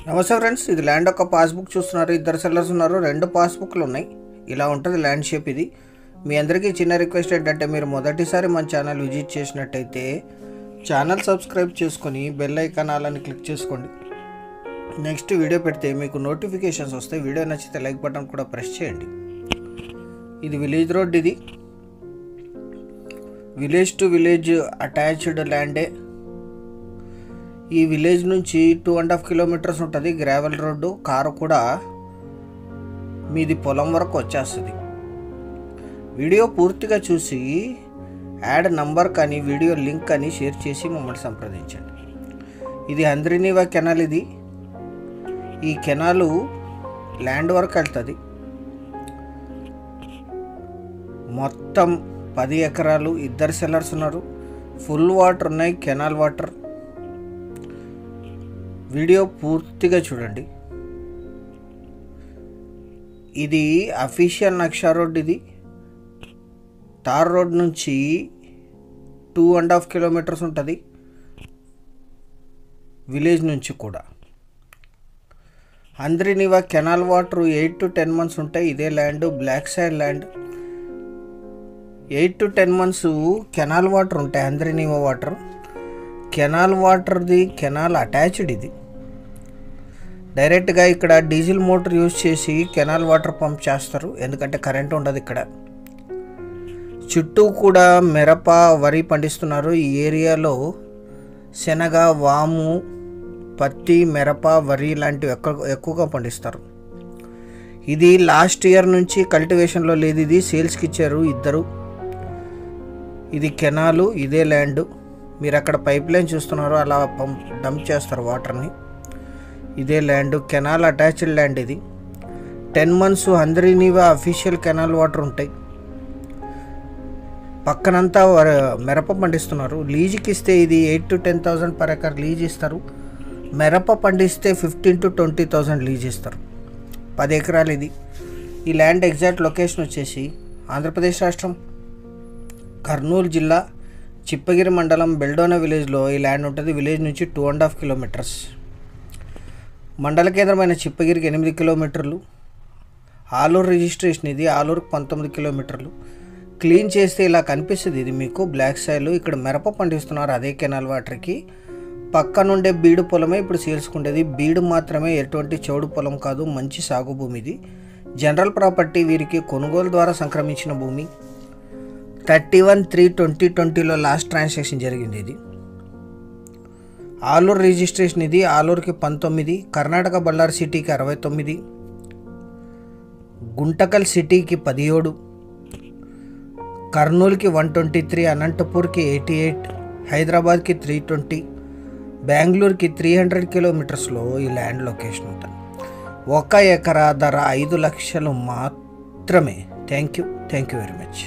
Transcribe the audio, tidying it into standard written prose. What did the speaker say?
నమస్తే ఫ్రెండ్స్, ఇది ల్యాండ్ యొక్క పాస్బుక్ చూస్తున్నారు. ఇద్దరు సెల్లర్స్ ఉన్నారు, రెండు పాస్బుక్లు ఉన్నాయి. ఇలా ఉంటుంది ల్యాండ్ షేప్. ఇది మీ అందరికీ చిన్న రిక్వెస్ట్ ఏంటంటే, మీరు మొదటిసారి మన ఛానల్ విజిట్ చేసినట్టయితే ఛానల్ సబ్స్క్రైబ్ చేసుకొని బెల్ ఐకాన్ ఆల్ అని క్లిక్ చేసుకోండి. నెక్స్ట్ వీడియో పెడితే మీకు నోటిఫికేషన్స్ వస్తాయి. వీడియో నచ్చితే లైక్ బటన్ కూడా ప్రెస్ చేయండి. ఇది విలేజ్ రోడ్. ఇది విలేజ్ టు విలేజ్ అటాచ్డ్ ల్యాండే. ఈ విలేజ్ నుంచి 2.5 కిలోమీటర్స్ ఉంటుంది. గ్రావెల్ రోడ్డు, కారు కూడా మీది పొలం వరకు వచ్చేస్తుంది. వీడియో పూర్తిగా చూసి యాడ్ నంబర్ కానీ వీడియో లింక్ కానీ షేర్ చేసి మమ్మల్ని సంప్రదించండి. ఇది హంద్రీనీవా కెనాల్. ఇది ఈ కెనాలు ల్యాండ్ వరకు వెళ్తుంది. మొత్తం 10 ఎకరాలు. ఇద్దరు సెల్లర్స్ ఉన్నారు. ఫుల్ వాటర్ ఉన్నాయి, కెనాల్ వాటర్. వీడియో పూర్తిగా చూడండి. ఇది అఫీషియల్ నక్షా రోడ్. ఇది తార్ రోడ్ నుంచి 2.5 కిలోమీటర్స్ ఉంటుంది. విలేజ్ నుంచి కూడా Handrineeva canal water 8 to 10 months ఉంటాయి. ఇదే land block side land. 8 to 10 months canal water ఉంటాయి. హంద్రీనీవా వాటర్, కెనాల్ వాటర్ది, కెనాల్ అటాచ్డ్. ఇది డైరెక్ట్గా ఇక్కడ డీజిల్ మోటార్ యూజ్ చేసి కెనాల్ వాటర్ పంప్ చేస్తారు, ఎందుకంటే కరెంట్ ఉండదు ఇక్కడ. చుట్టూ కూడా మిరప, వరి పండిస్తున్నారు. ఈ ఏరియాలో శనగ, వాము, పత్తి, మిరప, వరి లాంటివి ఎక్కువగా పండిస్తారు. ఇది లాస్ట్ ఇయర్ నుంచి కల్టివేషన్లో లేదు. ఇది సేల్స్కి ఇచ్చారు ఇద్దరు. ఇది కెనాలు, ఇదే ల్యాండ్. మీరు అక్కడ పైప్ లైన్ చూస్తున్నారు, అలా డంప్ చేస్తారు వాటర్ని. ఇదే ల్యాండ్, కెనాల్ అటాచ్డ్ ల్యాండ్. ఇది 10 months Handri Neeva official canal water ఉంటాయి. పక్కనంతా మిరప పండిస్తున్నారు. లీజుకి ఇస్తే ఇది 8 to 10,000 per acre లీజ్ ఇస్తారు. మిరప పండిస్తే 15 to 20,000 లీజ్ ఇస్తారు. 10 ఎకరాలు ఇది. ఈ ల్యాండ్ ఎగ్జాక్ట్ లొకేషన్ వచ్చేసి ఆంధ్రప్రదేశ్ రాష్ట్రం, కర్నూలు జిల్లా, చిప్పగిరి మండలం, బెల్డోనా విలేజ్లో ఈ ల్యాండ్ ఉంటుంది. విలేజ్ నుంచి 2.5 కిలోమీటర్స్. మండల కేంద్రమైన చిప్పగిరికి 8 కిలోమీటర్లు. ఆలూరు రిజిస్ట్రేషన్. ఇది ఆలూరుకు 19 కిలోమీటర్లు. క్లీన్ చేస్తే ఇలా కనిపిస్తుంది. ఇది మీకు బ్లాక్ సైల్. ఇక్కడ మిరప పండిస్తున్నారు అదే కెనాల్ వాటర్కి. పక్కనుండే బీడు పొలమే ఇప్పుడు సేల్చుకుండేది. బీడు మాత్రమే, ఎటువంటి చౌడు పొలం కాదు. మంచి సాగు భూమి ఇది. General property. వీరికి కొనుగోలు ద్వారా సంక్రమించిన భూమి. 31/3/2020లో లాస్ట్ ట్రాన్సాక్షన్ జరిగింది. ఇది ఆలూరు రిజిస్ట్రేషన్. ఇది ఆలూరుకి 19, కర్ణాటక బళ్ళారి సిటీకి 69, గుంటకల్ సిటీకి 17, కర్నూలుకి 123, అనంతపూర్కి 88, హైదరాబాద్కి 320, బెంగళూరుకి 300 కిలోమీటర్స్లో ఈ ల్యాండ్ లొకేషన్ ఉంటుంది. 1 ఎకరా ధర 5 లక్షలు మాత్రమే. Thank you very much.